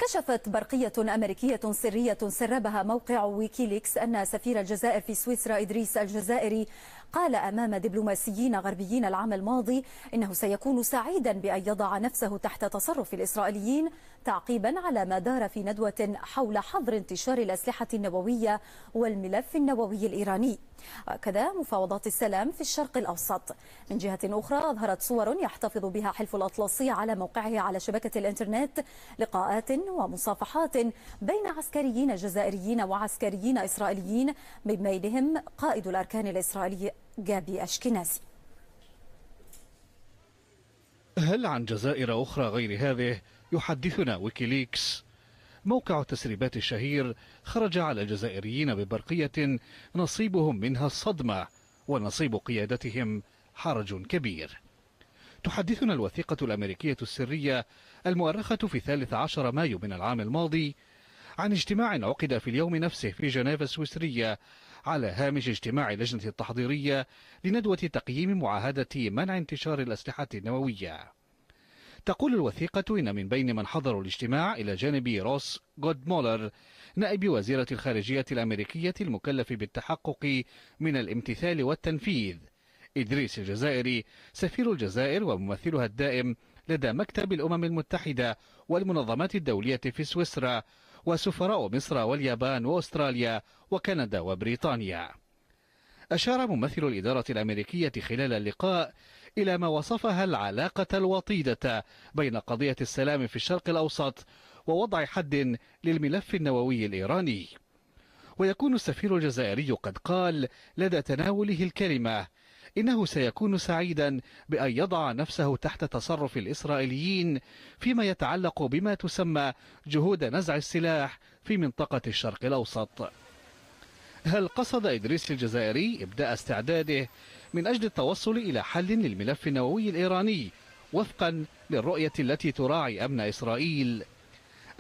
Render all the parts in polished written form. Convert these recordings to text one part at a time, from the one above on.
كشفت برقية أمريكية سرية سربها موقع ويكيليكس أن سفير الجزائر في سويسرا إدريس الجزائري قال أمام دبلوماسيين غربيين العام الماضي إنه سيكون سعيدا بأن يضع نفسه تحت تصرف الإسرائيليين تعقيبا على ما دار في ندوة حول حظر انتشار الأسلحة النووية والملف النووي الإيراني، وكذا مفاوضات السلام في الشرق الأوسط. من جهة أخرى أظهرت صور يحتفظ بها حلف الأطلسي على موقعه على شبكة الإنترنت لقاءات ومصافحات بين عسكريين جزائريين وعسكريين إسرائيليين من بينهم قائد الأركان الإسرائيلي جابي أشكنازي. هل عن جزائر أخرى غير هذه يحدثنا ويكيليكس؟ موقع التسريبات الشهير خرج على الجزائريين ببرقية نصيبهم منها الصدمة ونصيب قيادتهم حرج كبير. تحدثنا الوثيقة الأمريكية السرية المؤرخة في 13 مايو من العام الماضي عن اجتماع عقد في اليوم نفسه في جنيف السويسرية على هامش اجتماع اللجنة التحضيرية لندوة تقييم معاهدة منع انتشار الأسلحة النووية. تقول الوثيقة إن من بين من حضروا الاجتماع إلى جانب روس غودمولر نائب وزيرة الخارجية الأمريكية المكلف بالتحقق من الامتثال والتنفيذ إدريس الجزائري سفير الجزائر وممثلها الدائم لدى مكتب الأمم المتحدة والمنظمات الدولية في سويسرا، وسفراء مصر واليابان وأستراليا وكندا وبريطانيا. أشار ممثل الإدارة الأمريكية خلال اللقاء إلى ما وصفها العلاقة الوطيدة بين قضية السلام في الشرق الأوسط ووضع حد للملف النووي الإيراني. ويكون السفير الجزائري قد قال لدى تناوله الكلمة إنه سيكون سعيدا بأن يضع نفسه تحت تصرف الإسرائيليين فيما يتعلق بما تسمى جهود نزع السلاح في منطقة الشرق الأوسط. هل قصد إدريس الجزائري إبداء استعداده من أجل التوصل إلى حل للملف النووي الإيراني وفقا للرؤية التي تراعي أمن إسرائيل؟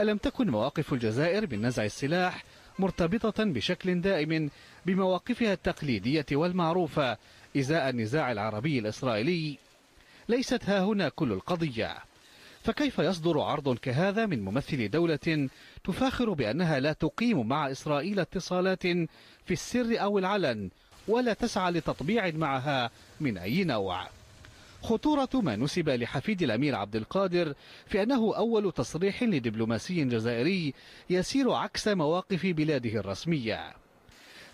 ألم تكن مواقف الجزائر من نزع السلاح مرتبطة بشكل دائم بمواقفها التقليدية والمعروفة إزاء النزاع العربي الإسرائيلي؟ ليست ها هنا كل القضية. فكيف يصدر عرض كهذا من ممثل دولة تفاخر بأنها لا تقيم مع إسرائيل اتصالات في السر أو العلن ولا تسعى لتطبيع معها من أي نوع؟ خطورة ما نسب لحفيد الأمير عبد القادر في أنه أول تصريح لدبلوماسي جزائري يسير عكس مواقف بلاده الرسمية،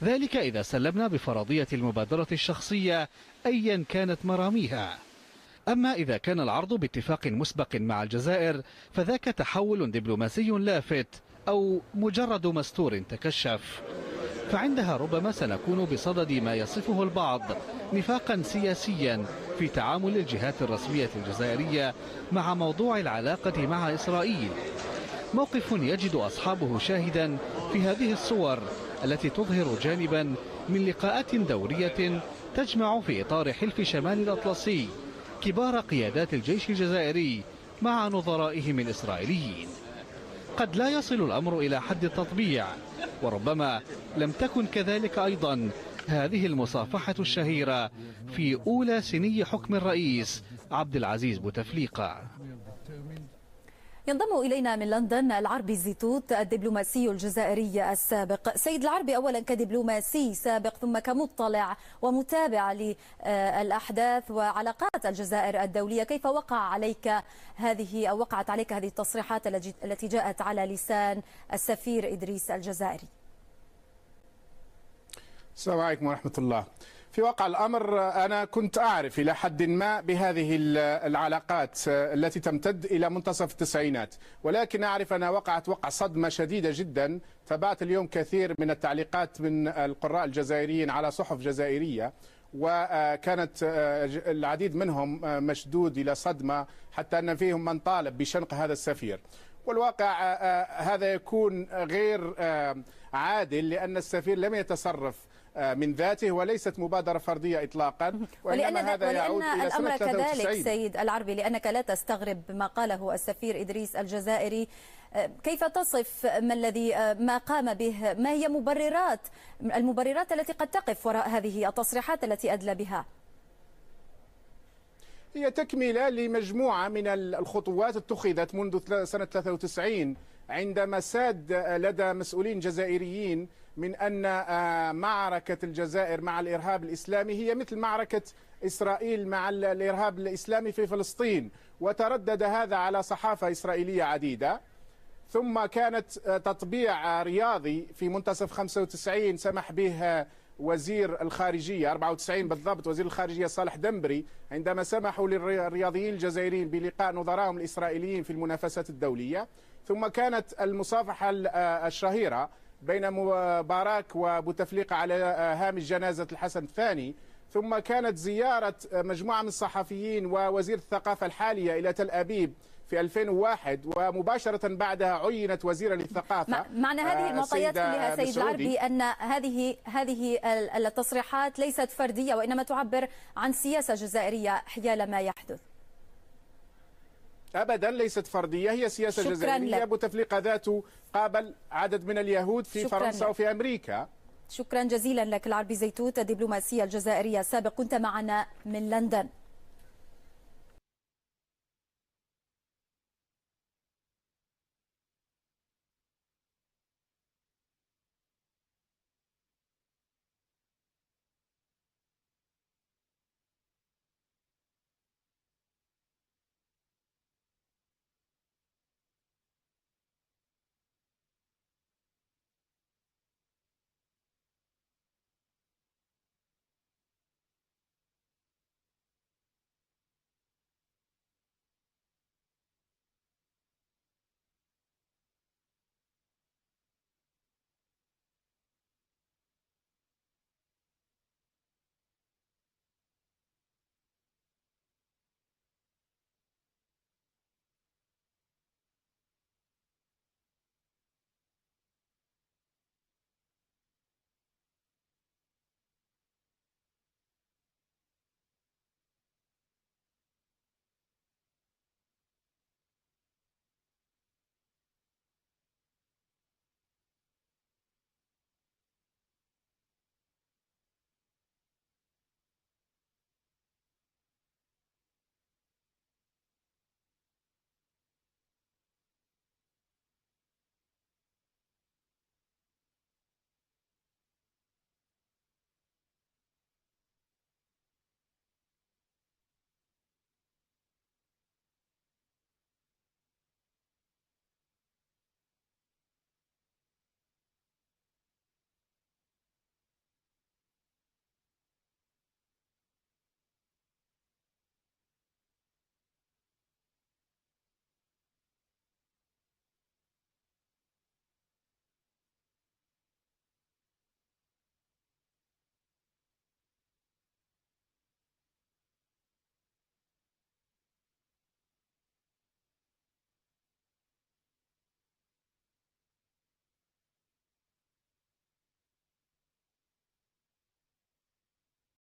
ذلك إذا سلمنا بفرضية المبادرة الشخصية أيا كانت مراميها. أما إذا كان العرض باتفاق مسبق مع الجزائر فذاك تحول دبلوماسي لافت أو مجرد مستور تكشف، فعندها ربما سنكون بصدد ما يصفه البعض نفاقا سياسيا في تعامل الجهات الرسمية الجزائرية مع موضوع العلاقة مع إسرائيل، موقف يجد أصحابه شاهدا في هذه الصور التي تظهر جانبا من لقاءات دورية تجمع في إطار حلف شمال الأطلسي كبار قيادات الجيش الجزائري مع نظرائهم الإسرائيليين. قد لا يصل الأمر إلى حد التطبيع، وربما لم تكن كذلك أيضا هذه المصافحة الشهيرة في أولى سني حكم الرئيس عبد العزيز بوتفليقة. ينضم إلينا من لندن العربي زيتوت الدبلوماسي الجزائري السابق. سيد العربي، أولا كدبلوماسي سابق ثم كمطلع ومتابع للأحداث وعلاقات الجزائر الدولية، كيف وقعت عليك هذه التصريحات التي جاءت على لسان السفير إدريس الجزائري؟ السلام عليكم ورحمة الله. في واقع الأمر أنا كنت أعرف إلى حد ما بهذه العلاقات التي تمتد إلى منتصف التسعينات، ولكن أعرف أنها وقعت صدمة شديدة جدا. تابعت اليوم كثير من التعليقات من القراء الجزائريين على صحف جزائرية، وكانت العديد منهم مشدود إلى صدمة، حتى أن فيهم من طالب بشنق هذا السفير. والواقع هذا يكون غير عادل، لأن السفير لم يتصرف من ذاته وليست مبادرة فردية إطلاقا، وإنما هذا يعود إلى سنة 93. كذلك سيد العربي، لأنك لا تستغرب ما قاله السفير إدريس الجزائري، كيف تصف ما قام به؟ ما هي المبررات التي قد تقف وراء هذه التصريحات التي أدلى بها؟ هي تكملة لمجموعة من الخطوات اتخذت منذ سنة 93 عندما ساد لدى مسؤولين جزائريين من أن معركة الجزائر مع الإرهاب الإسلامي هي مثل معركة إسرائيل مع الإرهاب الإسلامي في فلسطين، وتردد هذا على صحافة إسرائيلية عديدة. ثم كانت تطبيع رياضي في منتصف 95 سمح به وزير الخارجية 94 بالضبط، وزير الخارجية صالح دمبري، عندما سمحوا للرياضيين الجزائريين بلقاء نظرائهم الإسرائيليين في المنافسات الدولية. ثم كانت المصافحة الشهيرة بين مبارك وبوتفليقة على هامش جنازة الحسن الثاني. ثم كانت زيارة مجموعة من الصحفيين ووزير الثقافة الحالية إلى تل أبيب في 2001، ومباشرة بعدها عينت وزيرا للثقافة. معنى هذه المعطيات كلها سيد العربي أن هذه التصريحات ليست فردية، وإنما تعبر عن سياسة جزائرية حيال ما يحدث. أبدا ليست فردية، هي سياسة جزائرية. بوتفليقة ذاته قابل عدد من اليهود في فرنسا وفي أمريكا. شكرا جزيلا لك العربي زيتوت، الدبلوماسية الجزائرية السابق، كنت معنا من لندن.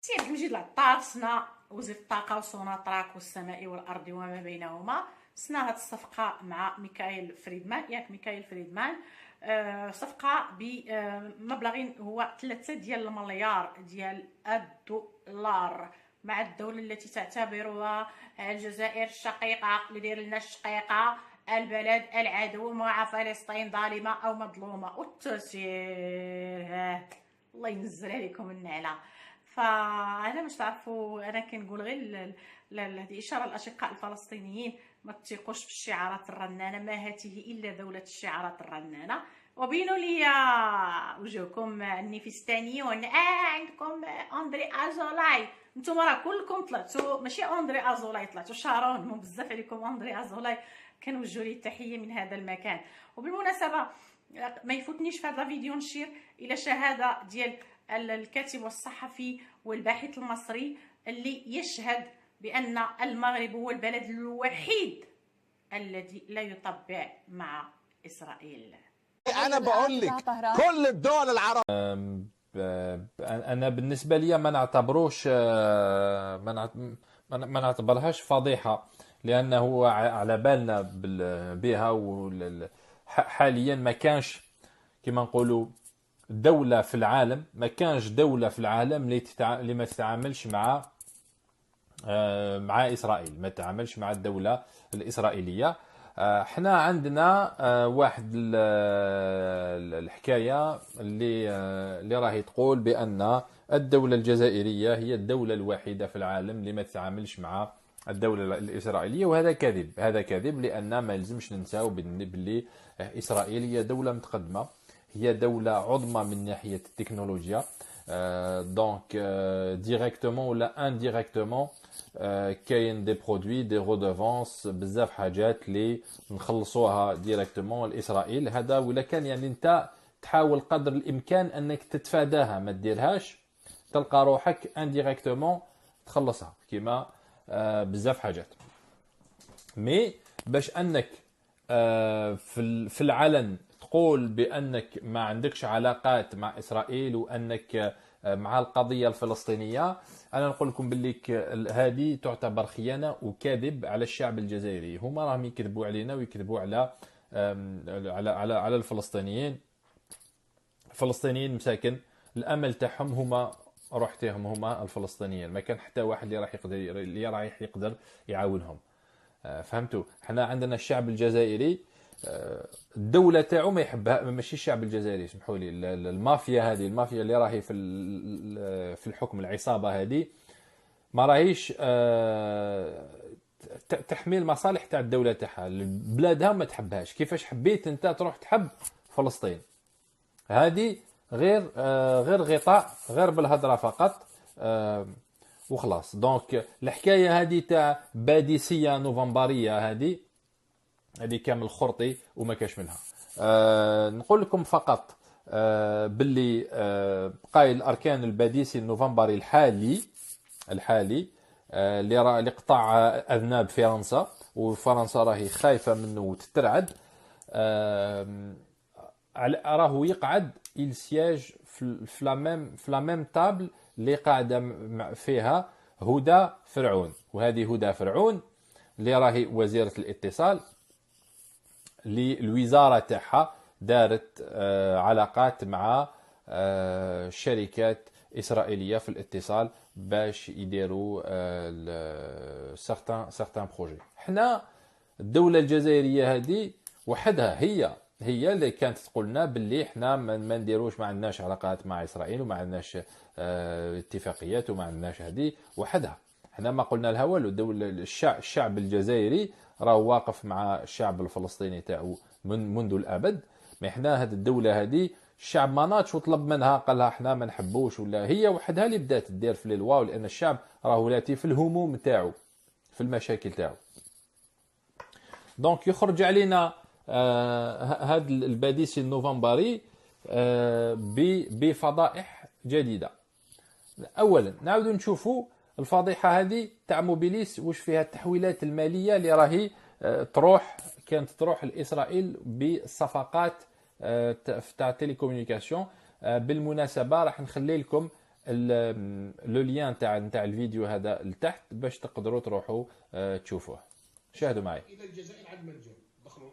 سي عبد المجيد العطار سنا وزير الطاقه وسوناطراك والسماء والارض وما بينهما، سنا هاد الصفقه مع ميكائيل فريدمان، ياك ميكائيل فريدمان، صفقه بمبلغ هو 3 ديال المليار ديال الدولار مع الدوله التي تعتبرها الجزائر الشقيقه اللي داير لنا الشقيقه، البلد العدو مع فلسطين ظالمه او مظلومه. والتسيير الله ينزل عليكم النعله. فانا باش تعرفوا انا كنقول غير هذه اشاره للاشقاء الفلسطينيين، ما تثيقوش في الشعارات الرنانه، ما هذه الا دوله الشعارات الرنانه. وبينوا لي وجوهكم النفستانيون. عندكم اندري ازولاي، نتوما راه كلكم طلعتوا، ماشي اندري ازولاي طلعتوا شارون، مو بزاف عليكم اندري ازولاي، كنوجهوا ليه التحيه من هذا المكان. وبالمناسبه ما يفوتنيش في هذا الفيديو نشير الى شهاده ديال الكاتب والصحفي والباحث المصري اللي يشهد بأن المغرب هو البلد الوحيد الذي لا يطبع مع إسرائيل. أنا بقول لك كل الدول العربية أنا بالنسبة لي ما نعتبروش ما نعتبرهاش فضيحة، لأنه على بالنا بها. حاليا ما كانش كما نقولوا دولة في العالم، ما كانش دولة في العالم اللي ما تتعاملش مع إسرائيل، ما تتعاملش مع الدولة الإسرائيلية. احنا عندنا واحد الحكايه اللي راهي تقول بان الدوله الجزائريه هي الدوله الوحيده في العالم اللي ما تتعاملش مع الدوله الاسرائيليه، وهذا كذب. هذا كذب لان ما يلزمش ننساو باللي اسرائيل هي دوله متقدمه، هي دوله عظمى من ناحيه التكنولوجيا. دونك ديريكتومون ولا انديريكتومون كاين دي برودوي دي رودوفونس بزاف حاجات اللي نخلصوها ديريكتومون لاسرائيل. هذا ولا كان يعني انت تحاول قدر الامكان انك تتفاداها ما ديرهاش، تلقى روحك انديريكتومون تخلصها كيما بزاف حاجات. مي باش انك في العلن تقول بانك ما عندكش علاقات مع اسرائيل وانك مع القضيه الفلسطينيه، انا نقول لكم باللي هذه تعتبر خيانه وكذب على الشعب الجزائري. هما راهم يكذبوا علينا ويكذبوا على الفلسطينيين. الفلسطينيين مساكن الامل تاعهم هما روحتهم، هما الفلسطينيين، ما كان حتى واحد اللي راح يقدر يعاونهم. فهمتوا؟ حنا عندنا الشعب الجزائري الدولة تاعو ما يحبها، ماشي الشعب الجزائري، سمحوا لي، المافيا هذه، المافيا اللي راهي في الحكم، العصابة هذه ما راهيش تحمي المصالح تاع الدولة تاعها، بلادها ما تحبهاش. كيفاش حبيت انت تروح تحب فلسطين؟ هذه غير غطاء، غير بالهضرة فقط وخلاص. دونك الحكاية هذه تاع باديسية نوفمبرية هذه كامل خرطي وما كاش منها. نقول لكم فقط باللي بقاي الاركان الباديسي النوفمبري الحالي اللي قطع اذناب فرنسا، وفرنسا راهي خايفه منه وتترعد، راهو يقعد السياج في لا ميم تابل اللي قاعده فيها هدى فرعون. وهذه هدى فرعون اللي راهي وزيره الاتصال، اللي الوزاره تاعها دارت علاقات مع شركات اسرائيليه في الاتصال باش يديروا سارتان بروجي. حنا الدوله الجزائريه هذه وحدها هي اللي كانت تقول لنا باللي حنا ما نديروش، ما عندناش علاقات مع اسرائيل وما عندناش اتفاقيات وما عندناش، هذه وحدها. حنا ما قلنا لها والو. الشعب الجزائري راه واقف مع الشعب الفلسطيني تاعو منذ الابد. ما حنا هذه الدوله هذه الشعب ما ناضش وطلب منها قال لها حنا ما نحبوش، ولا هي وحدها اللي بدات تدير في الواو، لان الشعب راه ولاتي في الهموم تاعو، في المشاكل تاعو. دونك يخرج علينا هذا الباديسي النوفمبري بفضائح جديده. اولا نعاود نشوفوا الفضيحه هذه تاع موبيليس واش فيها التحويلات الماليه اللي راهي كانت تروح لاسرائيل بالصفقات تاع تيليكومونيكاسيون. بالمناسبه راح نخلي لكم لو ليان تاع الفيديو هذا لتحت باش تقدروا تروحوا تشوفوه. شاهدوا معي. الى الجزائر عاد ما نجاو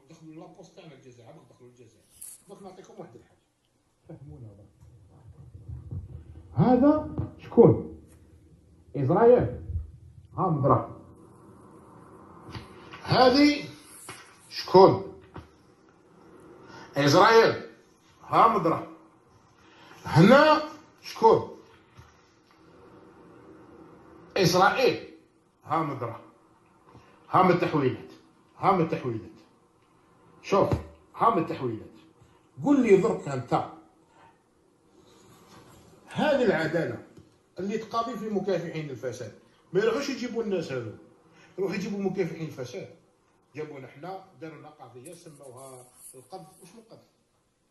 دخلوا لابوست تاعنا الجزائر، عاد دخلوا الجزائر. دوك نعطيكم واحد الحاجه فهمونا. هذا شكون؟ إسرائيل. ها مضرة. هذه شكون؟ إسرائيل. ها مضرة. هنا شكون؟ إسرائيل. ها مضرة. ها من التحويلات. شوف ها من التحويلات. قول لي ضربك أنت هذه العدالة اللي تقاضي في مكافحين الفساد. ما يروحوش يجيبوا الناس هذو، يروحوا يجيبوا مكافحين الفساد. جابونا حنا داروا لنا قضيه سموها القذف. واش من قذف؟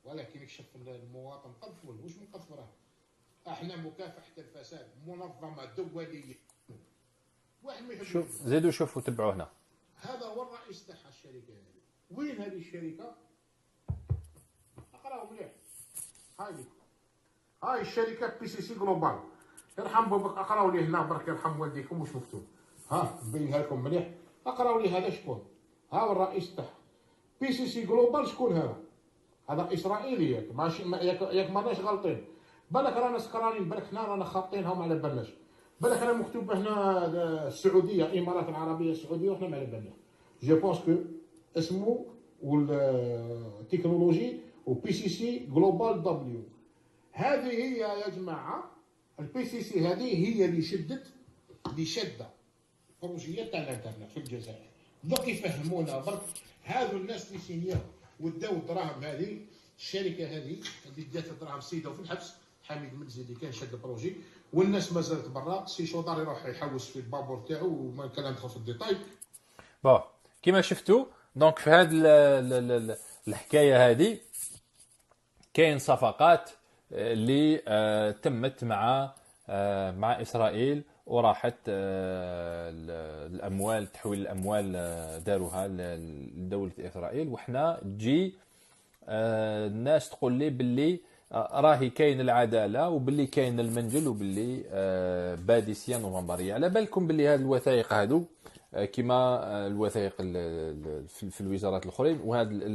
ولكن يكشف المواطن قذف ولا واش من قذف؟ راه احنا مكافحه الفساد منظمه دوليه. واحد ما يحبش. شوف زيدوا شوفوا تبعوا هنا. هذا هو الرئيس تاع الشركه هذه. وين هذه الشركه؟ اقراو مليح. هاي الشركه PCC جلوبال. يرحم بابك اقراو لي هنا برك يرحم والديكم واش مكتوب. ها نبينها لكم مليح. اقراو لي هذا شكون؟ ها هو الرئيس تاعها. PCC جلوبال شكون هذا؟ هذا اسرائيلي ياك ماشي ياك ماناش غالطين. بالك رانا سكرانين، بالك حنا رانا خاطينهم على بالناش. بالك راه مكتوب هنا السعوديه، الامارات العربيه السعوديه، وحنا ما على بالنا. جو بونس كو اسمه والتكنولوجي وبي سي سي جلوبال دبليو. هذه هي يا جماعه البي سي سي، هذه هي اللي شدت بروجيات تاع الانترنت في الجزائر. دوك يفهمونا برك هذو الناس اللي سينياو وداو الدراهم، هذه الشركه هذه اللي دات الدراهم سيده في الحبس، حميد منزل اللي كان شاد البروجي، والناس مازالت برا. سي شوضار يروح يحوس في البابور تاعو وما كان ندخل في الديتاي. بون كيما شفتوا دونك في هذه الحكايه هذه كاين صفقات اللي تمت مع اسرائيل، وراحت الاموال، تحويل الاموال داروها لدوله اسرائيل. وحنا تجي الناس تقول لي باللي راهي كاين العداله وباللي كاين المنجل وباللي باديسيا نوفمبريه. على بالكم باللي هذه الوثائق هذو كما الوثائق في الوزارات الاخرين،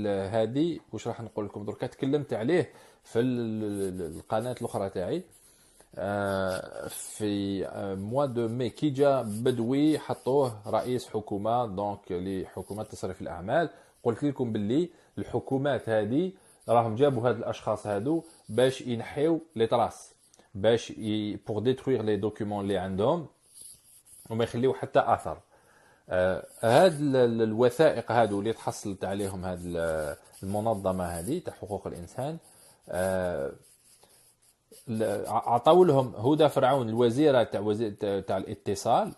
هذه واش راح نقول لكم دركا تكلمت عليه في القناه الاخرى تاعي في موا دو مي كي جا بدوي حطوه رئيس حكومه دونك لحكومه تصريف الاعمال. قلت لكم باللي الحكومات هذه راهم جابوا هاد الاشخاص هادو باش ينحيو لي تراس، باش بور ديتروير لي دوكيومون اللي عندهم وما يخليو حتى اثر. هاد الوثائق هادو اللي تحصلت عليهم هاد المنظمه هذه تاع حقوق الانسان عطاو لهم هدى فرعون الوزيره تاع الاتصال،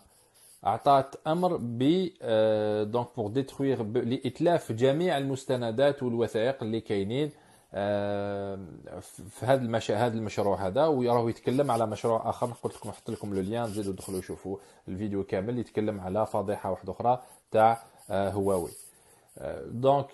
اعطت امر ب دونك بور ديتروير لاتلاف جميع المستندات والوثائق اللي كاينين في هذا المشروع هذا. ويراهو يتكلم على مشروع اخر، قلت لكم نحط لكم لو ليان، زيدوا دخلوا شوفوا الفيديو كامل يتكلم على فضيحه واحده اخرى تاع هواوي. دونك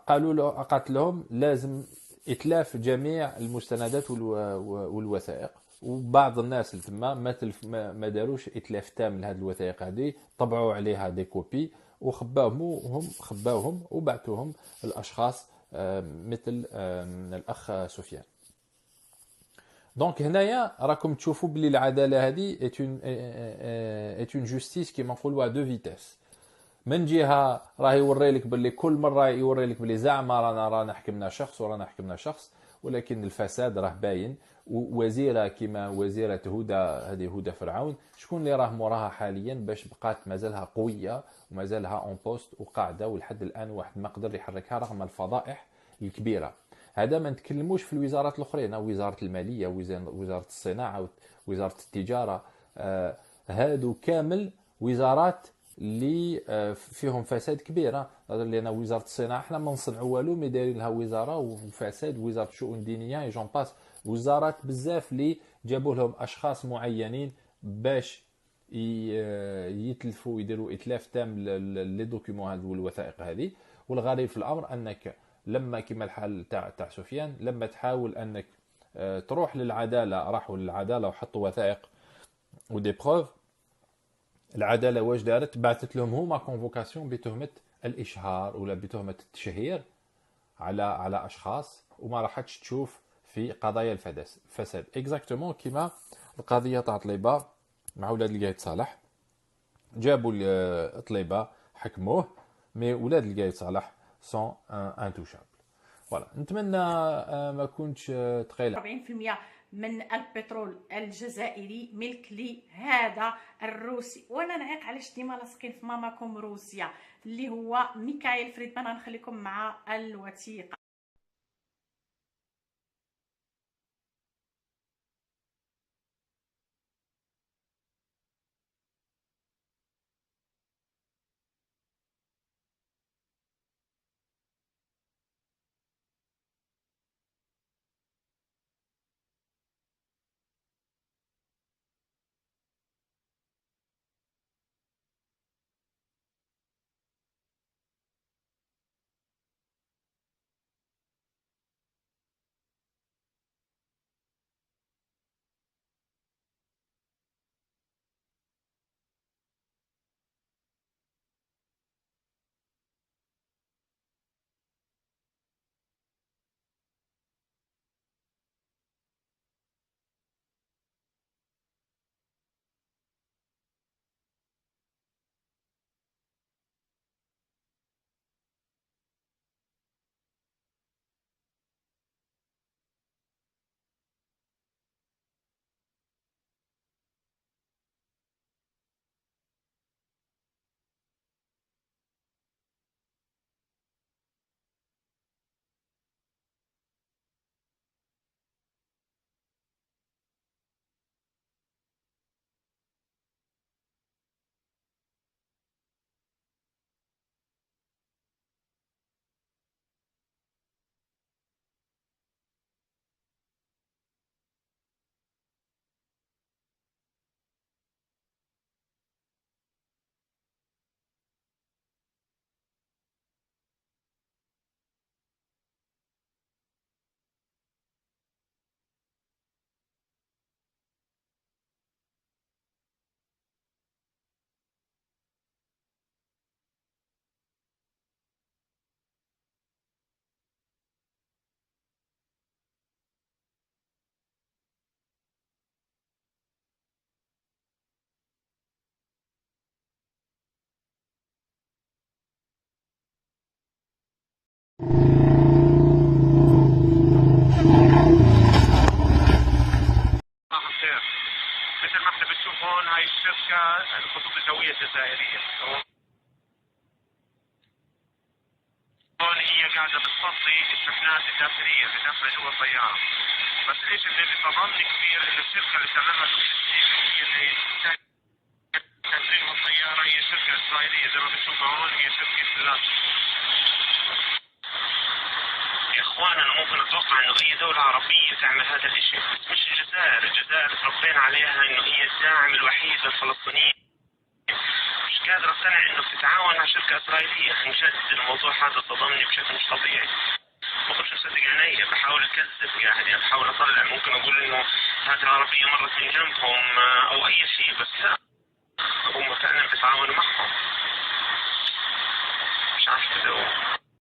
قالت لهم لازم اتلاف جميع المستندات والوثائق. وبعض الناس اللي تما ما داروش اتلاف تام لهذه الوثائق هذه، طبعوا عليها دي كوبي خباوهم وبعتوهم الاشخاص مثل الاخ سفيان. دونك هنايا راكم تشوفوا بلي العداله هذه ات اون جوستيس كيما نقولوا دو فيتاس. من جهه راه يوري لك باللي كل مره يوري لك باللي زعما رانا حكمنا شخص ورانا حكمنا شخص، ولكن الفساد راه باين. ووزيره كما وزيره هدى، هذه هدى فرعون، شكون اللي راه موراها حاليا باش بقات مازالها قويه ومازالها اون بوست وقاعده ولحد الان واحد ما قدر يحركها رغم الفضائح الكبيره. هذا ما نتكلموش في الوزارات الاخرين، وزاره الماليه، وزاره الصناعه، وزاره التجاره، هادو كامل وزارات اللي فيهم فساد كبيره. لان وزاره الصناعه احنا ما نصنعوا والو، مي دايرين لها وزاره وفساد، وزاره الشؤون الدينيه جون باس، وزارات بزاف اللي جابوا لهم اشخاص معينين باش يتلفوا يديروا اتلاف تام لي دوكيومون هذو والوثائق هذه. والغريب في الامر انك لما كما الحال تاع سفيان، لما تحاول انك تروح للعداله، راحوا للعداله وحطوا وثائق ودي بروف، العداله واش دارت؟ بعثت لهم هما كونفوكاسيون بتهمه الاشهار ولا بتهمه التشهير على اشخاص، وما راحتش تشوف في قضايا الفساد. اكزاكتومون كيما القضيه تاع طليبه مع ولاد القايد صالح، جابوا طليبه حكموه، مي ولاد القايد صالح سون انتوشابل. فوالا، نتمنى ما كنتش ثقيل. 40% من البترول الجزائري ملك لهذا الروسي. وانا نعيق علاش ديما لاصقين في ماماكم روسيا اللي هو ميكائيل فريدمان. غنخليكم مع الوثيقه. مثل ما احنا بتشوفون هاي الشركة الخطوط الجوية الجزائرية، هون هي قاعدة بتصدي الشحنات الداخلية اللي داخلة جوا الطيارة. بس ايش اللي بصدمني كثير انه الشركة اللي تعملها هي اللي تنزيل الطيارة هي شركة إسرائيلية زي ما بتشوفوا هون، هي شركة لاتش. يا اخوان انا ممكن اتوقع انه اي دولة عربية تعمل هذا الشيء، مش الجزائر. الجزائر تربينا عليها انه هي الداعم الوحيد للفلسطينيين. مش قادر اقتنع انه بتتعاون مع شركة اسرائيلية. عن جد الموضوع هذا صدمني بشكل مش طبيعي. ما كنتش مصدق عيني، بحاول اكذب قاعد يعني بحاول اطلع، ممكن اقول انه هذه العربية مرت من جنبهم او اي شيء، بس لا.